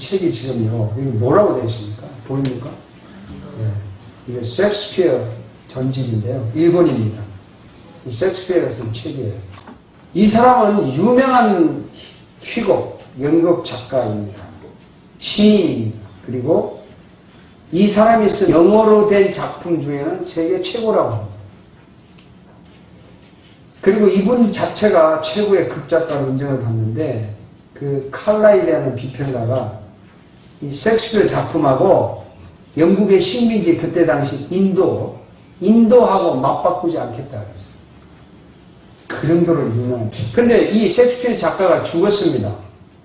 책이 지금요, 여기 뭐라고 되어 있습니까? 보입니까? 예. 이게 셰익스피어 전집인데요. 일본입니다. 이 셰익스피어가 쓴 책이에요. 이 사람은 유명한 희곡, 연극 작가입니다. 시인입니다. 그리고 이 사람이 쓴 영어로 된 작품 중에는 세계 최고라고 합니다. 그리고 이분 자체가 최고의 극작가로 인정을 받는데, 그 칼라일이라는 비평가가 이 셰익스피어 작품하고 영국의 식민지, 그때 당시 인도하고 맞바꾸지 않겠다 그랬어요. 그 정도로 유명한. 그런데 이 셰익스피어 작가가 죽었습니다.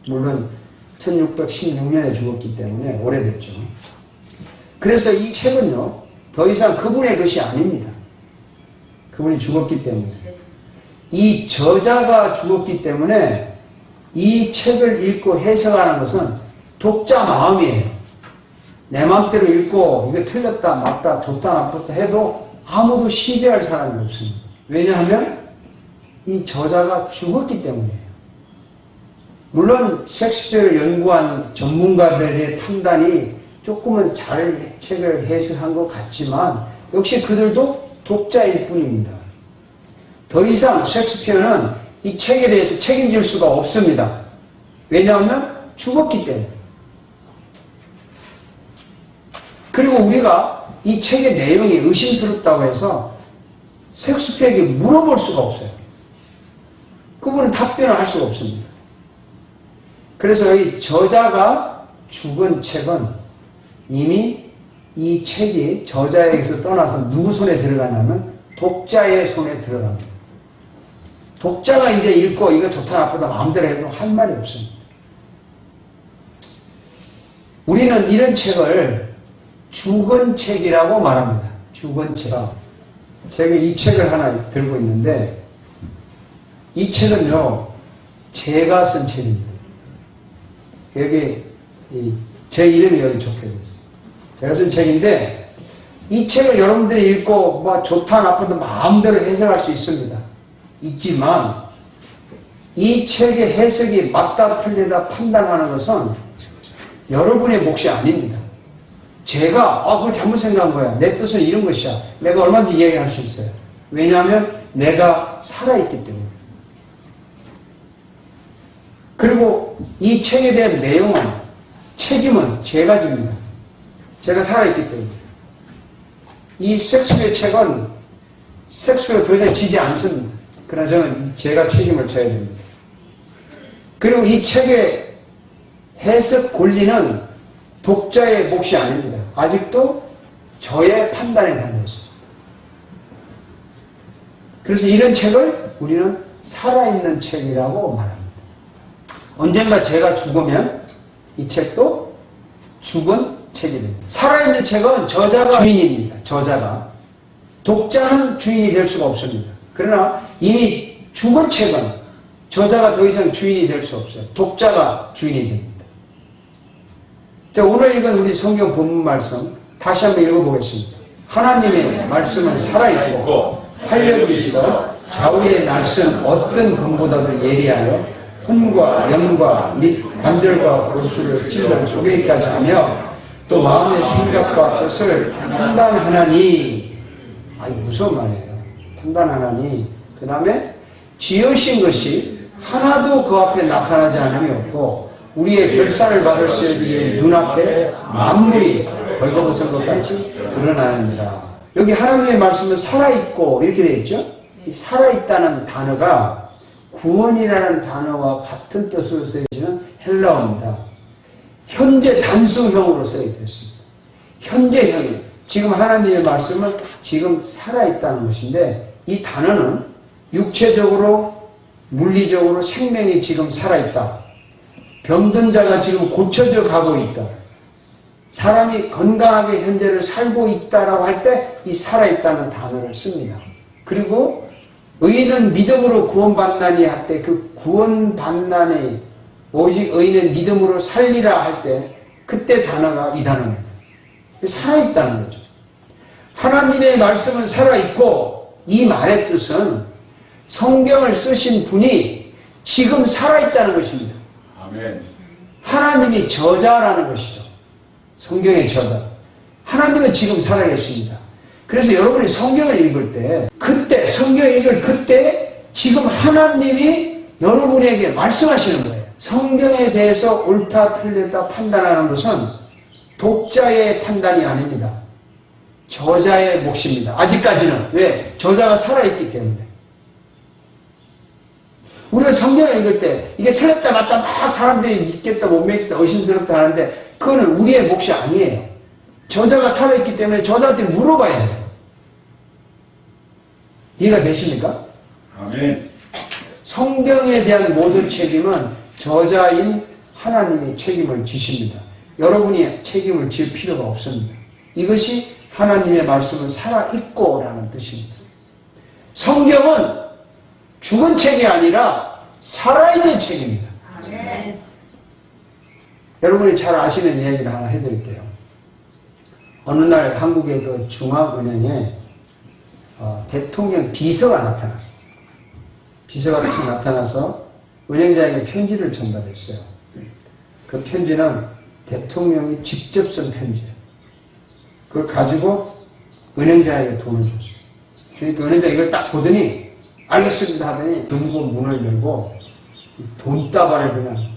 물론 1616년에 죽었기 때문에 오래됐죠. 그래서 이 책은요, 더 이상 그분의 것이 아닙니다. 그분이 죽었기 때문에. 이 저자가 죽었기 때문에 이 책을 읽고 해석하는 것은 독자 마음이에요. 내 마음대로 읽고 이거 틀렸다 맞다 좋다 나쁘다 해도 아무도 시비할 사람이 없습니다. 왜냐하면 이 저자가 죽었기 때문이에요. 물론 셰익스피어를 연구한 전문가들의 판단이 조금은 잘 책을 해석한 것 같지만 역시 그들도 독자일 뿐입니다. 더 이상 셰익스피어는 이 책에 대해서 책임질 수가 없습니다. 왜냐하면 죽었기 때문에. 그리고 우리가 이 책의 내용이 의심스럽다고 해서 셰익스피어에게 물어볼 수가 없어요. 그분은 답변을 할 수가 없습니다. 그래서 이 저자가 죽은 책은 이미 이 책이 저자에게서 떠나서 누구 손에 들어가냐면 독자의 손에 들어갑니다. 독자가 이제 읽고 이거 좋다 나쁘다 마음대로 해도 할 말이 없습니다. 우리는 이런 책을 죽은 책이라고 말합니다. 죽은 책. 제가 이 책을 하나 들고 있는데 이 책은요, 제가 쓴 책입니다. 여기 제 이름이 여기 적혀져 있어요. 제가 쓴 책인데 이 책을 여러분들이 읽고 뭐 좋다 나쁘다 마음대로 해석할 수 있습니다. 있지만 이 책의 해석이 맞다 틀리다 판단하는 것은 여러분의 몫이 아닙니다. 제가 그걸 잘못 생각한 거야. 내 뜻은 이런 것이야. 내가 얼마든지 이야기할 수 있어요. 왜냐하면 내가 살아있기 때문에. 그리고 이 책에 대한 내용은 책임은 제가 집니다. 제가 살아있기 때문에. 이 셰익스피어 책은 셰익스피어가 더 이상 지지 않습니다. 그러나 저는 제가 책임을 져야 됩니다. 그리고 이 책의 해석 권리는 독자의 몫이 아닙니다. 아직도 저의 판단에 달려있습니다. 그래서 이런 책을 우리는 살아있는 책이라고 말합니다. 언젠가 제가 죽으면 이 책도 죽은 책이 됩니다. 살아있는 책은 저자가 주인입니다. 저자가. 독자는 주인이 될 수가 없습니다. 그러나 이미 죽은 책은 저자가 더 이상 주인이 될 수 없어요. 독자가 주인이 됩니다. 자, 오늘 읽은 우리 성경 본문 말씀 다시 한번 읽어보겠습니다. 하나님의 말씀은 살아있고 활력이 있어 좌우의 날선 어떤 검보다도 예리하여 혼과 영과 및 관절과 골수를 찔러 쪼개기까지 하며 또 마음의 생각과 뜻을 판단하나니, 무서운 말이에요. 판단하나니. 그 다음에 지으신 것이 하나도 그 앞에 나타나지 않음이 없고 우리의 결산을 받을 시에 눈앞에 만물이 벌거벗은 것 같이 드러나느니라. 여기 하나님의 말씀은 살아있고 이렇게 되어 있죠. 이 살아있다는 단어가 구원이라는 단어와 같은 뜻으로 쓰여지는 헬라어입니다. 현재 단수형으로 쓰여있습니다. 현재형이 지금 하나님의 말씀은 지금 살아있다는 것인데 이 단어는 육체적으로 물리적으로 생명이 지금 살아있다. 병든 자가 지금 고쳐져 가고 있다. 사람이 건강하게 현재를 살고 있다라고 할 때 이 살아있다는 단어를 씁니다. 그리고 의인은 믿음으로 구원받나니 할 때 그 구원받나니 오직 의인은 믿음으로 살리라 할 때 그때 단어가 이 단어입니다. 살아있다는 거죠. 하나님의 말씀은 살아있고 이 말의 뜻은 성경을 쓰신 분이 지금 살아있다는 것입니다. 아멘. 하나님이 저자라는 것이죠. 성경의 저자. 하나님은 지금 살아계십니다. 그래서 여러분이 성경을 읽을 때, 그때, 성경을 읽을 그때, 지금 하나님이 여러분에게 말씀하시는 거예요. 성경에 대해서 옳다, 틀렸다 판단하는 것은 독자의 판단이 아닙니다. 저자의 몫입니다. 아직까지는. 왜? 저자가 살아있기 때문에. 우리가 성경을 읽을 때 이게 틀렸다 맞다 막 사람들이 믿겠다 못 믿겠다 의심스럽다 하는데 그거는 우리의 몫이 아니에요. 저자가 살아있기 때문에 저자한테 물어봐야 돼요. 이해가 되십니까? 아멘. 성경에 대한 모든 책임은 저자인 하나님이 책임을 지십니다. 여러분이 책임을 질 필요가 없습니다. 이것이 하나님의 말씀은 살아있고 라는 뜻입니다. 성경은 죽은 책이 아니라 살아있는 책입니다. 아멘. 여러분이 잘 아시는 이야기를 하나 해드릴게요. 어느 날 한국의 그 중앙은행에 대통령 비서가 나타났어요. 비서가 나타나서 은행장에게 편지를 전달했어요. 그 편지는 대통령이 직접 쓴 편지예요. 그걸 가지고 은행장에게 돈을 줬어요. 그러니까 은행장이 이걸 딱 보더니 알겠습니다 하더니 금고 문을 열고 돈다발을 그냥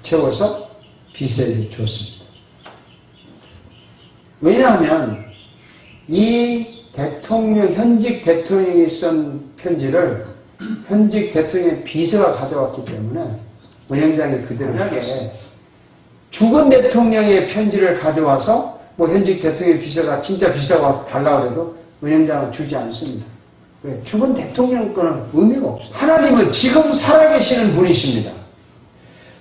채워서 비서에게 줬습니다. 왜냐하면 이 현직 대통령이 쓴 편지를 현직 대통령의 비서가 가져왔기 때문에 은행장이 그대로 이렇게 죽은 대통령의 편지를 가져와서 뭐 현직 대통령의 비서가 진짜 비서가 와서 달라고 해도 은행장은 주지 않습니다. 왜? 죽은 대통령 거는 의미가 없어요. 하나님은 지금 살아계시는 분이십니다.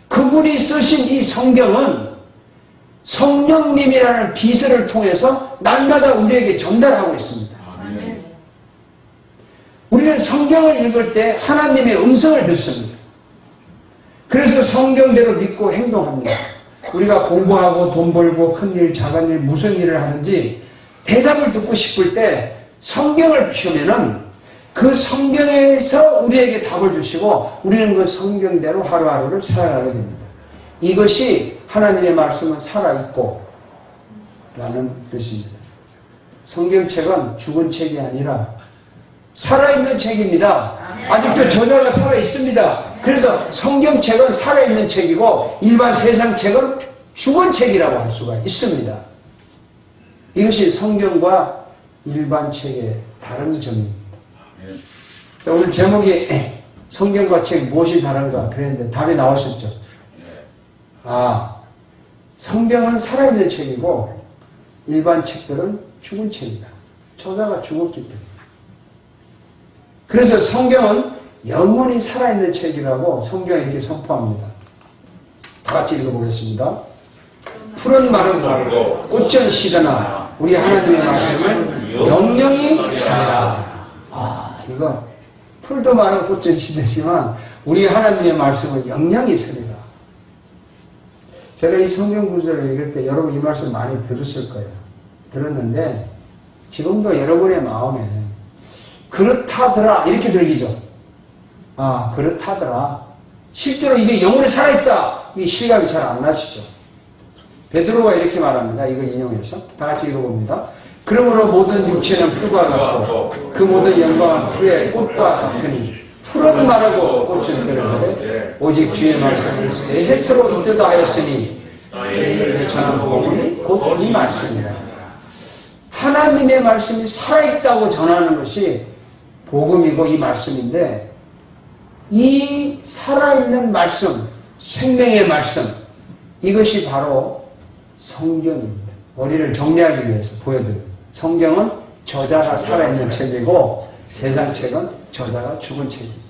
그분이 쓰신 이 성경은 성령님이라는 비서를 통해서 날마다 우리에게 전달하고 있습니다. 아멘. 우리는 성경을 읽을 때 하나님의 음성을 듣습니다. 그래서 성경대로 믿고 행동합니다. 우리가 공부하고 돈 벌고 큰일 작은 일 무슨 일을 하든지 대답을 듣고 싶을 때 성경을 펴면은 그 성경에서 우리에게 답을 주시고 우리는 그 성경대로 하루하루를 살아가게 됩니다. 이것이 하나님의 말씀은 살아있고 라는 뜻입니다. 성경책은 죽은 책이 아니라 살아있는 책입니다. 아직도 저자가 살아있습니다. 그래서 성경책은 살아있는 책이고 일반 세상 책은 죽은 책이라고 할 수가 있습니다. 이것이 성경과 일반 책의 다른 점입니다. 자, 오늘 제목이 성경과 책 무엇이 다른가 그랬는데 답이 나오셨죠? 성경은 살아있는 책이고 일반 책들은 죽은 책이다. 저자가 죽었기 때문에. 그래서 성경은 영원히 살아있는 책이라고 성경이 이렇게 선포합니다. 다 같이 읽어보겠습니다. 푸른 마르고 꽃은 시드나 우리 하나님의 말씀을 영영히 살아라. 이거 풀도 마르고 꽃은 시드지만 우리 하나님의 말씀은 영영히 살아라. 제가 이 성경 구절을 읽을 때 여러분 이 말씀 많이 들었을 거예요. 들었는데 지금도 여러분의 마음에 그렇다더라 이렇게 들리죠. 그렇다더라. 실제로 이게 영혼에 살아있다. 이 실감이 잘 안 나시죠. 베드로가 이렇게 말합니다. 이걸 인용해서 다 같이 읽어봅니다. 그러므로 모든 육체는 풀과 같고 그 모든 영광은 풀의 꽃과 같으니 풀은 마르고 꽃은 그러는데 오직 주의 말씀은 세세토록 있도다 하였으니 너희에게 전한 복음이 곧 이 말씀이라. 하나님의 말씀이 살아있다고 전하는 것이 복음이고 이 말씀인데 이 살아있는 말씀, 생명의 말씀 이것이 바로 성경입니다. 머리를 정리하기 위해서 보여드립니다. 성경은 저자가 살아있는 책이고 세상 책은 저자가 죽은 책입니다.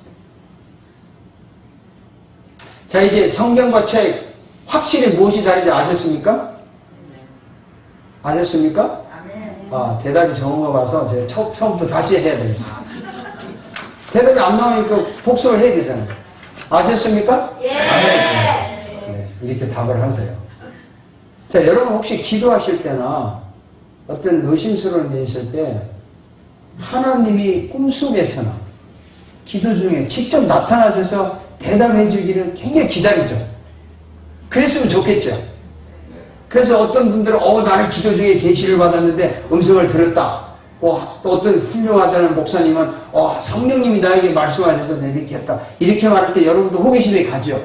자, 이제 성경과 책 확실히 무엇이 다른지 아셨습니까? 아셨습니까? 대답이 적은 거 봐서 제가 처음부터 다시 해야 되겠어요. 대답이 안 나오니까 복습을 해야 되잖아요. 아셨습니까? 예. 네, 이렇게 답을 하세요. 자, 여러분 혹시 기도하실 때나 어떤 의심스러운 일 있을 때 하나님이 꿈속에서나 기도 중에 직접 나타나셔서 대답해 주기를 굉장히 기다리죠. 그랬으면 좋겠죠. 그래서 어떤 분들은 나는 기도 중에 계시를 받았는데 음성을 들었다. 또 어떤 훌륭하다는 목사님은 성령님이 나에게 말씀하셔서 내가 이렇게 했다. 이렇게 말할 때 여러분도 호기심이 가죠.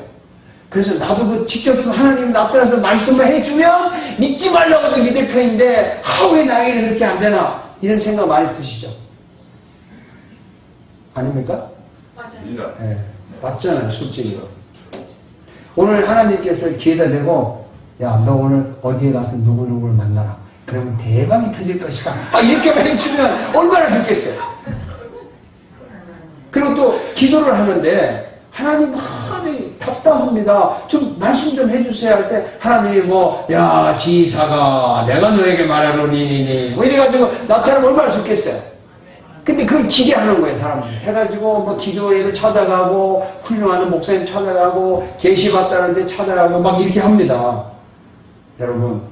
그래서 나도 직접 하나님이 나타나서 말씀을 해주면 믿지 말라고도 믿을 편인데 왜 나에게는 그렇게 안 되나 이런 생각 많이 드시죠. 아닙니까? 맞아요. 네, 맞잖아요, 솔직히. 오늘 하나님께서 기회다 대고, 야, 너 오늘 어디에 가서 누구누구를 만나라. 그러면 대박이 터질 것이다. 이렇게만 해주면 얼마나 좋겠어요. 그리고 또 기도를 하는데, 하나님, 답답합니다. 좀 말씀 좀 해주세요 할 때, 하나님이 야, 지사가 내가 너에게 말하노니, 이래가지고 나타나면 얼마나 좋겠어요. 근데 그걸 기대하는 거예요, 사람들이. 해가지고, 기도회를 찾아가고, 훌륭한 목사님 찾아가고, 계시 받다는데 찾아가고, 막 이렇게 합니다. 여러분,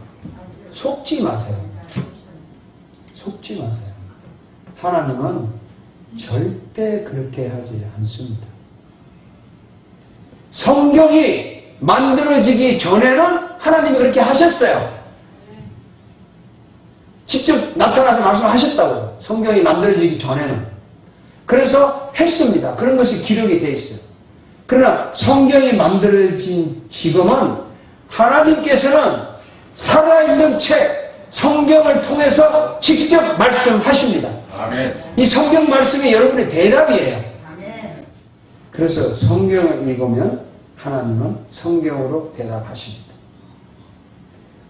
속지 마세요. 속지 마세요. 하나님은 절대 그렇게 하지 않습니다. 성경이 만들어지기 전에는 하나님이 그렇게 하셨어요. 직접 나타나서 말씀하셨다고요. 성경이 만들어지기 전에는. 그래서 했습니다. 그런 것이 기록이 되어 있어요. 그러나 성경이 만들어진 지금은 하나님께서는 살아있는 책, 성경을 통해서 직접 말씀하십니다. 아멘. 이 성경 말씀이 여러분의 대답이에요. 아멘. 그래서 성경을 읽으면 하나님은 성경으로 대답하십니다.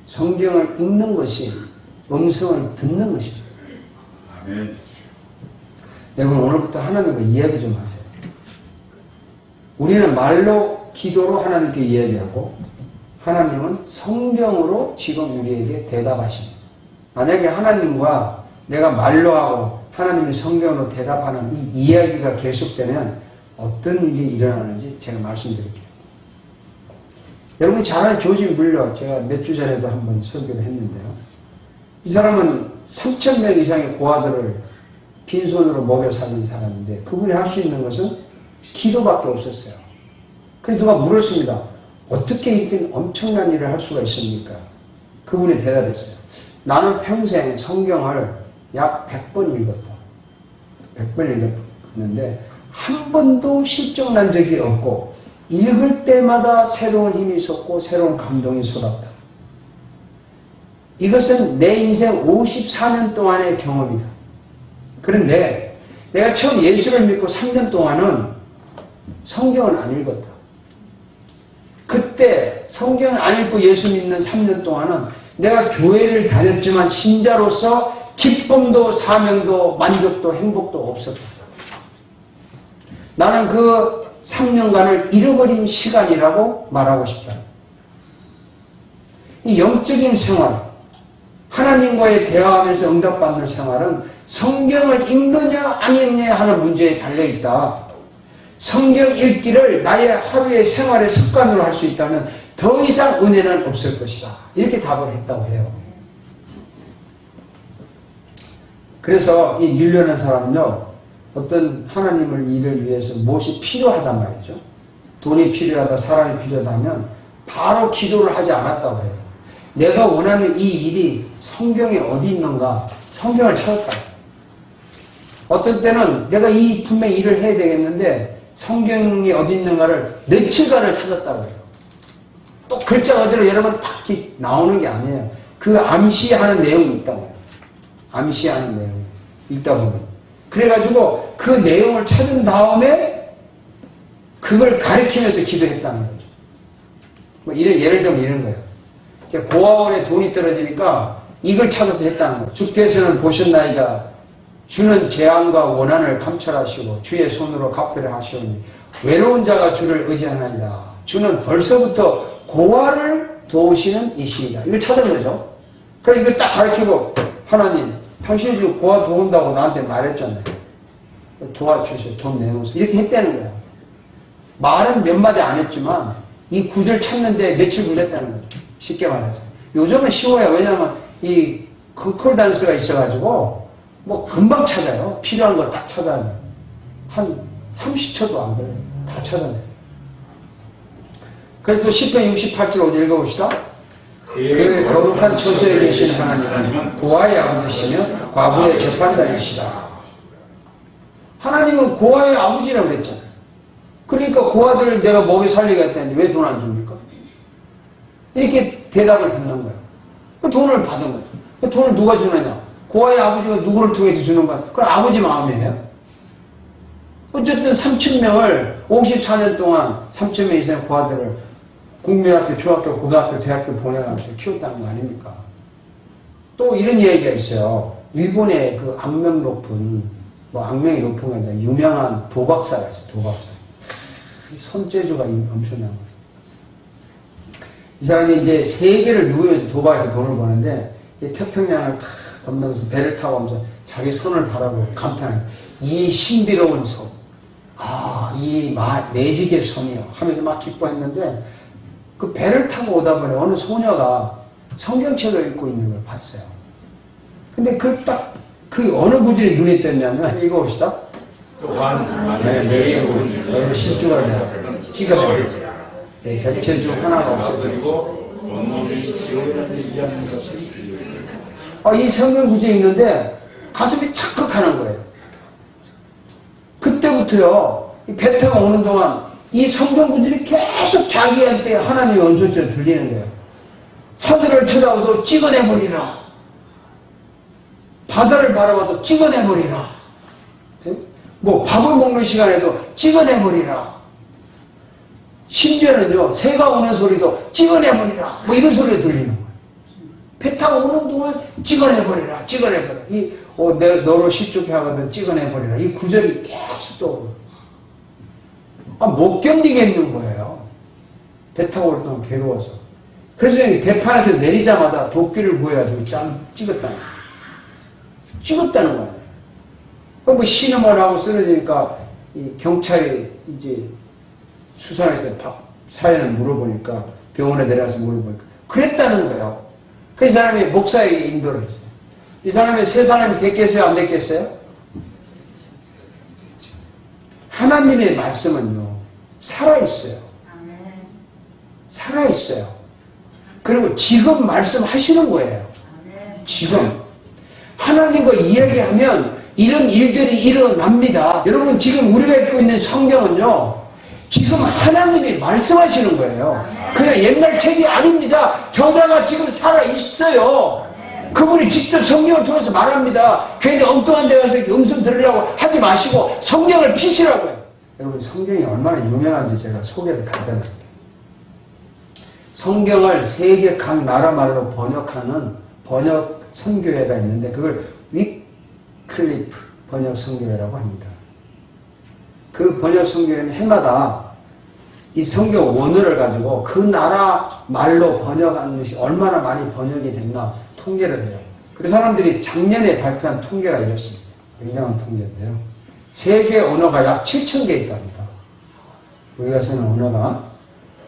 성경을 읽는 것이 음성을 듣는 것입니다. 아멘. 여러분 오늘부터 하나님과 이야기 좀 하세요. 우리는 말로 기도로 하나님께 이야기하고 하나님은 성경으로 지금 우리에게 대답하십니다. 만약에 하나님과 내가 말로 하고 하나님이 성경으로 대답하는 이 이야기가 계속되면 어떤 일이 일어나는지 제가 말씀드릴게요. 여러분이 잘 아는 조지 물러, 제가 몇 주 전에도 한번 설교를 했는데요. 이 사람은 3,000명 이상의 고아들을 빈손으로 먹여 살린 사람인데 그분이 할 수 있는 것은 기도밖에 없었어요. 그래서 누가 물었습니다. 어떻게 이렇게 엄청난 일을 할 수가 있습니까? 그분이 대답했어요. 나는 평생 성경을 약 100번 읽었다. 100번 읽었는데 한 번도 실족난 적이 없고 읽을 때마다 새로운 힘이 솟고 새로운 감동이 쏟았다. 이것은 내 인생 54년 동안의 경험이다. 그런데 내가 처음 예수를 믿고 3년 동안은 성경을 안 읽었다. 그때 성경을 안 읽고 예수 믿는 3년 동안은 내가 교회를 다녔지만 신자로서 기쁨도 사명도 만족도 행복도 없었다. 나는 그 3년간을 잃어버린 시간이라고 말하고 싶다. 이 영적인 생활, 하나님과의 대화하면서 응답받는 생활은 성경을 읽느냐 안 읽느냐 하는 문제에 달려있다. 성경 읽기를 나의 하루의 생활의 습관으로 할 수 있다면 더 이상 은혜는 없을 것이다. 이렇게 답을 했다고 해요. 그래서 이 밀려는 사람은요, 어떤 하나님을 일을 위해서 무엇이 필요하단 말이죠. 돈이 필요하다, 사람이 필요하다 하면 바로 기도를 하지 않았다고 해요. 내가 원하는 이 일이 성경에 어디 있는가 성경을 찾았다. 어떤 때는 내가 분명히 일을 해야 되겠는데 성경이 어디 있는가를 며칠간을 찾았다고 해요. 또 글자 그대로 여러분 딱 나오는 게 아니에요. 그 암시하는 내용이 있다고 해요. 암시하는 내용이 있다 보면. 그래가지고 그 내용을 찾은 다음에 그걸 가리키면서 기도했다는 거죠. 예를 들면 이런 거예요. 고아원에 돈이 떨어지니까 이걸 찾아서 했다는 거예요. 주께서는 보셨나이다. 주는 재앙과 원한을 감찰하시고 주의 손으로 갚으려 하시오니 외로운 자가 주를 의지하나이다. 주는 벌써부터 고아를 도우시는 이시이다. 이걸 찾은 거죠. 그래서 이걸 딱 가르치고 하나님 당신이 지금 고아 도운다고 나한테 말했잖아요. 도와주세요. 돈 내놓으세요. 이렇게 했다는 거예요. 말은 몇 마디 안 했지만 이 구절 찾는데 며칠 걸렸다는 거죠. 쉽게 말해서. 요즘은 쉬워요. 왜냐하면 이 컨콜던스가 있어가지고 금방 찾아요. 필요한 걸 딱 찾아요. 한 30초도 안 걸려요. 다 찾아내요. 그래서 또 시편 68절 어디 읽어봅시다. 그 거룩한 처소에 계신 하나님은 고아의 아버지시며 과부의 재판장이시다. 하나님은 고아의 아버지라고 그랬잖아요. 그러니까 고아들을 내가 먹여 살리겠다는데 왜 돈 안 줍니까? 이렇게 대답을 듣는 거예요. 그 돈을 받은 거예요. 그 돈을 누가 주느냐? 고아의 아버지가 누구를 통해서 주는 거야? 그건 아버지 마음이에요. 어쨌든 3,000명을 54년 동안 3,000명 이상의 고아들을 국민학교, 중학교, 고등학교, 대학교 보내가면서 키웠다는 거 아닙니까? 또 이런 얘기가 있어요. 일본의 그 악명 높은, 뭐 악명이 높은 게 아니라 유명한 도박사가 있어요. 도박사. 손재주가 엄청난 거예요. 이 사람이 이제 세계를 누비면서 도박에서 돈을 버는데 태평양을 탁 건너면서 배를 타고 오면서 자기 손을 바라보고 감탄해요. 이 신비로운 손, 이 매직의 손이요 하면서 막 기뻐했는데 그 배를 타고 오다 보니 어느 소녀가 성경책을 읽고 있는 걸 봤어요. 근데 그 어느 구절이 눈에 띄었냐면 읽어봅시다. 내 손으로 너를 신중하게 찍어내고 백체 중 하나가 없어지고 이 성경 구절이 있는데 가슴이 착각하는 거예요. 그때부터요, 배 타고 오는 동안 이 성경 구절이 계속 자기한테 하나님의 언소처럼 들리는 거예요. 하늘을 쳐다봐도 찍어내버리라. 바다를 바라봐도 찍어내버리라. 뭐 밥을 먹는 시간에도 찍어내버리라. 심지어는요, 새가 우는 소리도 찍어내버리라. 뭐 이런 소리가 들리는 거예요. 배 타고 오는 동안 찍어내버리라. 찍어내버리라. 내가 너로 실족해 하거든 찍어내버리라. 이 구절이 계속 떠오르고. 못 견디겠는 거예요. 배 타고 올 동안 괴로워서. 그래서 대판에서 내리자마자 도끼를 구해가지고 찍었다는 거예요. 찍었다는 거예요. 뭐 신음을 하고 쓰러지니까 이 경찰이 이제 수사해서 사연을 물어보니까 병원에 내려가서 물어보니까 그랬다는 거예요. 그 이 사람이 목사에게 인도를 했어요. 이 사람이 세 사람이 됐겠어요? 안 됐겠어요? 하나님의 말씀은요 살아있어요. 살아있어요. 그리고 지금 말씀하시는 거예요. 지금 하나님과 이야기하면 이런 일들이 일어납니다. 여러분 지금 우리가 읽고 있는 성경은요 지금 하나님이 말씀하시는 거예요. 그냥 옛날 책이 아닙니다. 저자가 지금 살아있어요. 그분이 직접 성경을 통해서 말합니다. 괜히 엉뚱한 데 가서 음성 들으려고 하지 마시고 성경을 피시라고요. 여러분 성경이 얼마나 유명한지 제가 소개를 간단하게. 성경을 세계 각 나라 말로 번역하는 번역 선교회가 있는데 그걸 위클리프 번역 선교회라고 합니다. 그 번역 선교회는 해마다 이 성경 원어를 가지고 그 나라 말로 번역하는 것이 얼마나 많이 번역이 됐나 통계를 해요. 그래서 사람들이 작년에 발표한 통계가 이렇습니다. 굉장한 통계인데요. 세계 언어가 약 7,000개 있답니다. 우리가 쓰는 언어가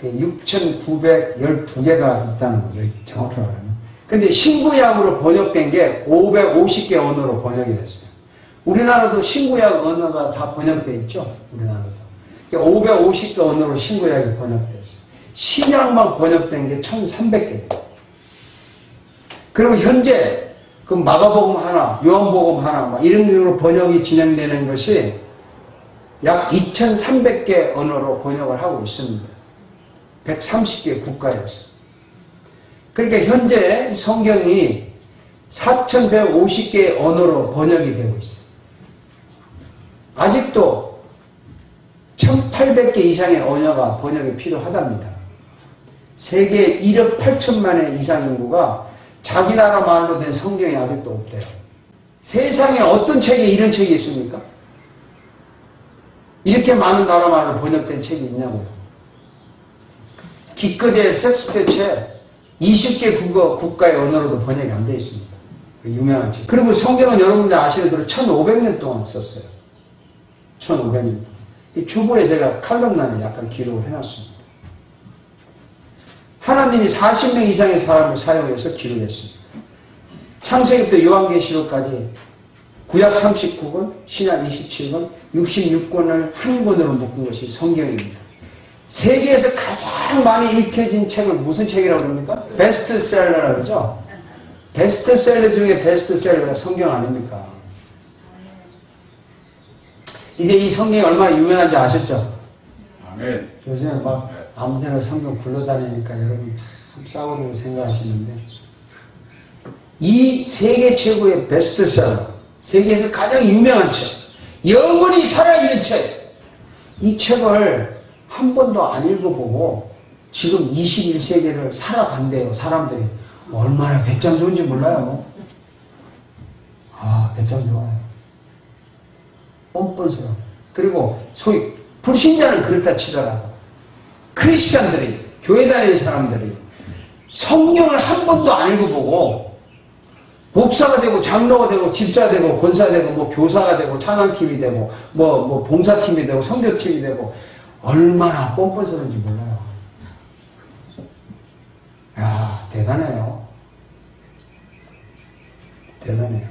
6,912개가 있다는 거죠. 정확히 말하면. 근데 신구약으로 번역된 게 550개 언어로 번역이 됐어요. 우리나라도 신구약 언어가 다 번역되어 있죠. 우리나라도. 550개 언어로 신구약이 번역됐어요. 신약만 번역된 게 1,300개입니다. 그리고 현재 그 마가복음 하나, 요한복음 하나 막 이런 식으로 번역이 진행되는 것이 약 2,300개 언어로 번역을 하고 있습니다. 130개 국가에서. 그러니까 현재 성경이 4,150개의 언어로 번역이 되고 있어요. 아직도 1,800개 이상의 언어가 번역이 필요하답니다. 세계 1억 8천만의 이상 인구가 자기 나라 말로 된 성경이 아직도 없대요. 세상에 어떤 책에 이런 책이 있습니까? 이렇게 많은 나라 말로 번역된 책이 있냐고요. 기껏해 섹스피어 책 20개 국가의 언어로도 번역이 안 되어 있습니다. 유명한 책. 그리고 성경은 여러분들 아시는 대로 1,500년 동안 썼어요. 1,500년. 이 주보에 제가 칼럼란에 약간 기록을 해놨습니다. 하나님이 40명 이상의 사람을 사용해서 기록했습니다. 창세기부터 요한계시록까지 구약 39권, 신약 27권, 66권을 한 권으로 묶은 것이 성경입니다. 세계에서 가장 많이 읽혀진 책을 무슨 책이라고 그럽니까? 베스트셀러라고 그러죠? 베스트셀러 중에 베스트셀러가 성경 아닙니까? 이제 이 성경이 얼마나 유명한지 아셨죠? 아멘. 요즘에 막 아무데나 성경 굴러다니니까 여러분 참 싸우려고 생각하시는데 이 세계 최고의 베스트셀러, 세계에서 가장 유명한 책, 영원히 살아있는 책, 이 책을 한 번도 안 읽어보고 지금 21세기를 살아간대요. 사람들이 얼마나 배짱 좋은지 몰라요. 아, 배짱 좋아요. 뻔뻔스러워. 그리고 소위 불신자는 그렇다 치더라도 크리스찬들이, 교회 다니는 사람들이 성경을 한 번도 안 읽어보고 목사가 되고 장로가 되고 집사 되고 권사 되고 뭐 교사가 되고 찬양팀이 되고 뭐 봉사팀이 되고 선교팀이 되고 얼마나 뻔뻔스러운지 몰라요. 야, 대단해요. 대단해요.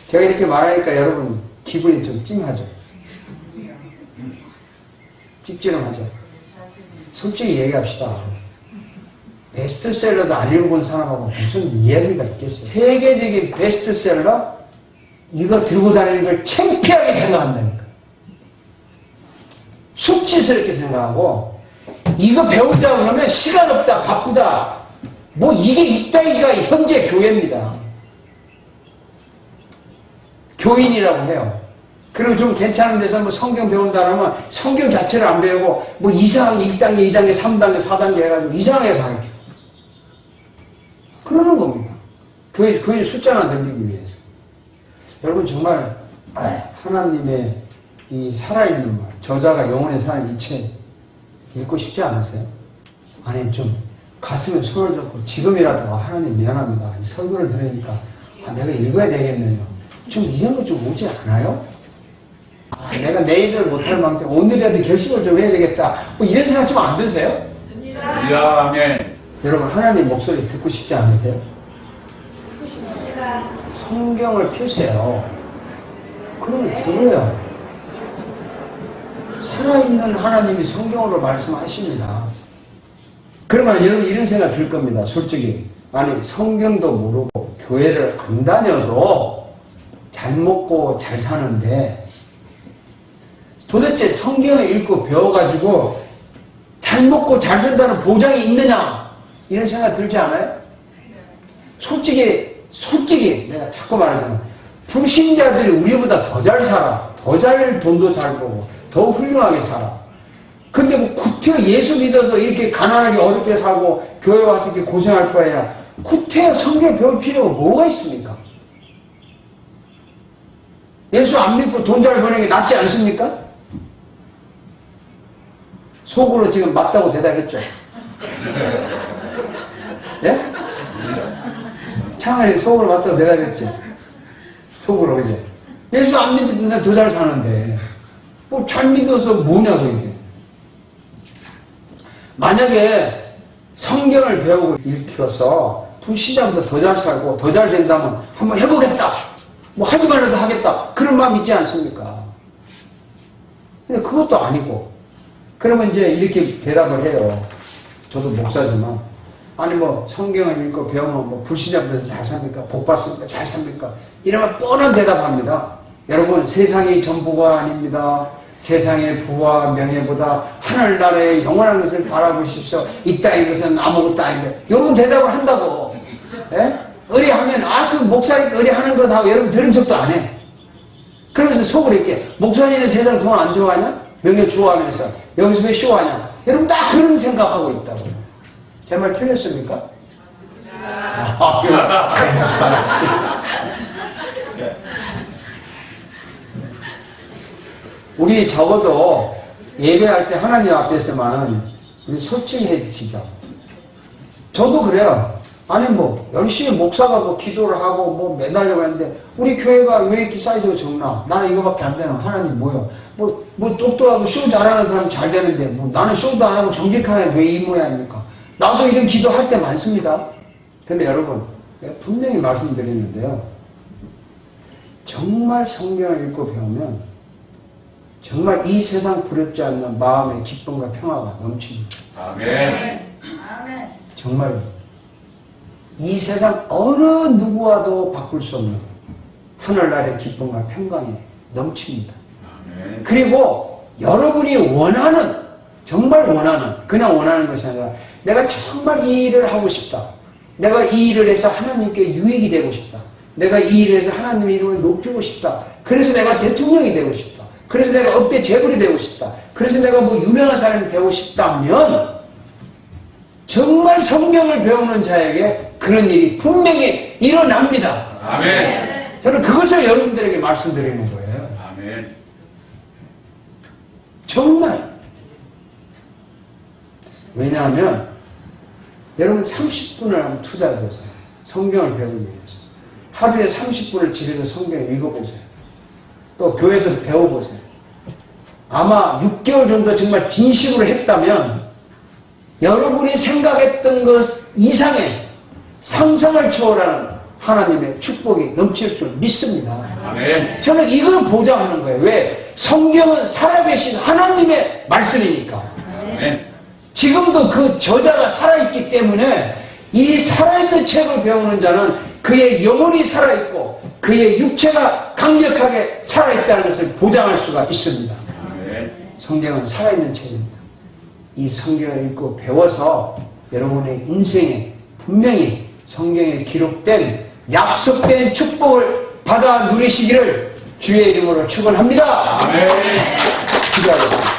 제가 이렇게 말하니까 여러분 기분이 좀 찡하죠? 찝찝하죠? 솔직히 얘기합시다. 베스트셀러도 안 읽어본 사람하고 무슨 이야기가 있겠어요? 세계적인 베스트셀러? 이거 들고 다니는 걸 창피하게 생각한다니까. 숙지스럽게 생각하고 이거 배우자 그러면 시간 없다, 바쁘다. 뭐 이게 있다기가 현재 교회입니다. 교인이라고 해요. 그리고 좀 괜찮은 데서 뭐 성경 배운다 그러면 성경 자체를 안 배우고 뭐 이상 1단계, 2단계, 3단계, 4단계 해가지고 이상하게 가르쳐. 그러는 겁니다. 교인 숫자나 늘리기 위해서. 여러분 정말 하나님의 이 살아있는 말, 저자가 영원히 사는 이 책 읽고 싶지 않으세요? 아니 좀 가슴에 손을 잡고 지금이라도 하나님 미안합니다. 이 설교를 들으니까 내가 읽어야 되겠네요. 좀 이런 거 좀 오지 않아요? 내가 내일을 못할 망정 오늘이라도 결심을 좀 해야 되겠다. 뭐 이런 생각 좀 안 드세요? 아멘. 여러분 하나님 목소리 듣고 싶지 않으세요? 듣고 싶습니다. 성경을 펴세요. 그러면 들어요. 살아있는 하나님이 성경으로 말씀하십니다. 그러면 여러분 이런 생각 들 겁니다. 솔직히. 아니 성경도 모르고 교회를 안 다녀도 잘 먹고 잘 사는데 도대체 성경을 읽고 배워가지고 잘 먹고 잘 산다는 보장이 있느냐? 이런 생각 들지 않아요? 솔직히 내가 자꾸 말하잖아. 불신자들이 우리보다 더 잘 살아. 더 잘 돈도 잘 벌고 더 훌륭하게 살아. 근데 뭐 구태여 예수 믿어서 이렇게 가난하게 어렵게 살고 교회 와서 이렇게 고생할 거야. 구태여 성경 배울 필요가 뭐가 있습니까? 예수 안 믿고 돈 잘 버는 게 낫지 않습니까? 속으로 지금 맞다고 대답했죠? 예? 창안이 속으로 맞다고 대답했지? 속으로 이제. 예수 안 믿으면 더 잘 사는데. 뭐 잘 믿어서 뭐냐고 이게. 만약에 성경을 배우고 읽혀서 불신자보다 더 잘 살고 더 잘 된다면 한번 해보겠다. 뭐 하지 말라도 하겠다. 그런 마음 있지 않습니까? 근데 그것도 아니고. 그러면 이제 이렇게 대답을 해요. 저도 목사지만. 아니 뭐 성경을 읽고 배우면 뭐 불신자보다 잘 삽니까? 복 받습니까? 잘 삽니까? 이러면 뻔한 대답합니다. 여러분 세상이 전부가 아닙니다. 세상의 부와 명예보다 하늘나라의 영원한 것을 바라보십시오. 이따 이것은 아무것도 아닙니다. 이런 대답을 한다고. 예? 의뢰하면 그 목사님 의뢰하는 것 하고 여러분 들은 척도 안 해. 그러면서 속으로 이렇게 목사님은 세상 돈 안 좋아하냐? 명예 좋아하면서 여기서 왜 쇼하냐? 여러분 다 그런 생각하고 있다고. 제 말 틀렸습니까? 잘하지. 우리 적어도 예배할 때 하나님 앞에서만 우리 솔직해지죠. 저도 그래요. 아니 뭐 열심히 목사가 뭐 기도를 하고 뭐 매달려고 했는데 우리 교회가 왜 이렇게 사이즈가 적나? 나는 이거밖에 안 되나? 하나님 뭐요? 뭐 똑똑하고 쇼 잘하는 사람 잘 되는데 뭐 나는 쇼도 안 하고 정직하게 왜 이 모양입니까? 나도 이런 기도 할 때 많습니다. 근데 여러분 내가 분명히 말씀드리는데요. 정말 성경을 읽고 배우면 정말 이 세상 부럽지 않는 마음의 기쁨과 평화가 넘칩니다. 아멘. 정말 이 세상 어느 누구와도 바꿀 수 없는 하늘나라의 기쁨과 평강이 넘칩니다. 아멘. 그리고 여러분이 원하는, 정말 원하는, 그냥 원하는 것이 아니라 내가 정말 이 일을 하고 싶다. 내가 이 일을 해서 하나님께 유익이 되고 싶다. 내가 이 일을 해서 하나님의 이름을 높이고 싶다. 그래서 내가 대통령이 되고 싶다. 그래서 내가 억대 재벌이 되고 싶다. 그래서 내가 뭐 유명한 사람이 되고 싶다면 정말 성경을 배우는 자에게 그런 일이 분명히 일어납니다. 아멘. 저는 그것을 여러분들에게 말씀드리는 거예요. 아멘. 정말. 왜냐하면 여러분 30분을 한번 투자해보세요. 성경을 배우기 위해서. 하루에 30분을 집에서 성경을 읽어보세요. 또 교회에서 배워보세요. 아마 6개월 정도 정말 진심으로 했다면 여러분이 생각했던 것 이상의 상상을 초월하는 하나님의 축복이 넘칠 줄 믿습니다. 아멘. 저는 이걸 보장하는 거예요. 왜? 성경은 살아계신 하나님의 말씀이니까. 아멘. 지금도 그 저자가 살아있기 때문에 이 살아있는 책을 배우는 자는 그의 영혼이 살아있고 그의 육체가 강력하게 살아있다는 것을 보장할 수가 있습니다. 아멘. 성경은 살아있는 책입니다. 이 성경을 읽고 배워서 여러분의 인생에 분명히 성경에 기록된 약속된 축복을 받아 누리시기를 주의 이름으로 축원합니다. 아멘. 기도하겠습니다.